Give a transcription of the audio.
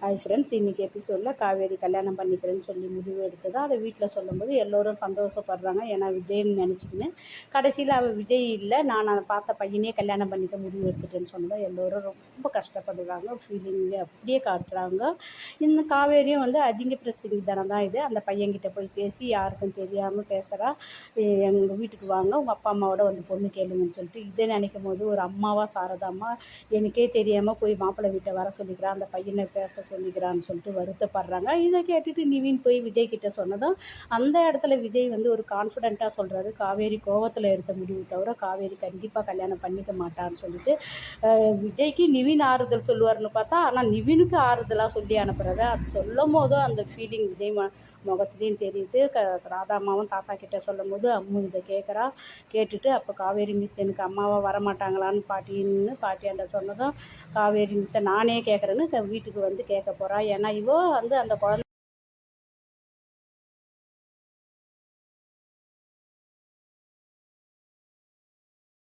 Hi friends, இன்றைக்கி எபிசோடில் காவேரி கல்யாணம் பண்ணிக்கிறேன்னு சொல்லி முடிவு எடுத்ததா அதை வீட்டில் சொல்லும்போது எல்லோரும் சந்தோஷப்படுறாங்க. ஏன்னா விஜய்னு நினச்சிக்கின்னு கடைசியில் அவள் விஜய் இல்லை, நான் அதை பார்த்த பையனே கல்யாணம் பண்ணிக்க முடிவு எடுத்துட்டேன்னு சொன்னதாக எல்லோரும் ரொம்ப கஷ்டப்படுறாங்க. ஃபீலிங்கே அப்படியே காட்டுறாங்க. இந்த காவேரியும் அதிக பிரசித்தனம் தான் இது. அந்த பையன்கிட்ட போய் பேசி யாருக்கும் தெரியாமல் பேசுகிறா. எங்கள் வீட்டுக்கு வாங்க, உங்கள் அப்பா அம்மாவோட பொண்ணு கேளுங்கன்னு சொல்லிட்டு இதை நினைக்கும் போது ஒரு அம்மாவாக சாரதாம்மா எனக்கே தெரியாமல் போய் மாப்பிள்ளை வீட்டை வர சொல்லிக்கிறான், அந்த பையனை பேச சொல்லிக்கிறான்னு சொல்லிட்டு வருத்தப்படுறாங்க. இதை கேட்டுட்டு நிவின் போய் விஜய் கிட்ட சொன்னதும் அந்த இடத்துல விஜய் ஒரு கான்ஃபிடென்ட்டாக சொல்கிறாரு, காவேரி கோவத்தில் எடுத்த முடிவு தவிர காவேரி கண்டிப்பாக கல்யாணம் பண்ணிக்க மாட்டான்னு சொல்லிட்டு விஜய்க்கு நிவின் ஆறுதல் சொல்லுவார்னு பார்த்தா, ஆனால் நிவினுக்கு ஆறுதலாக சொல்லி அனுப்புகிறாரு. அது சொல்லும் போதும் அந்த ஃபீலிங் விஜய் முகத்துலேயும் தெரியுது. ராதாம்மாவும் தாத்தா கிட்ட சொல்லும் போது அம்மு இதை கேட்டுட்டு அப்போ காவேரி மிஸ் எனக்கு அம்மாவாக வரமாட்டாங்களான்னு பாட்டியாண்ட சொன்னதும் காவேரி மிஸ்ஸை நானே கேட்குறேன்னு வீட்டுக்கு கேட்க போகிறா. ஏன்னா இவோ அந்த குழந்தை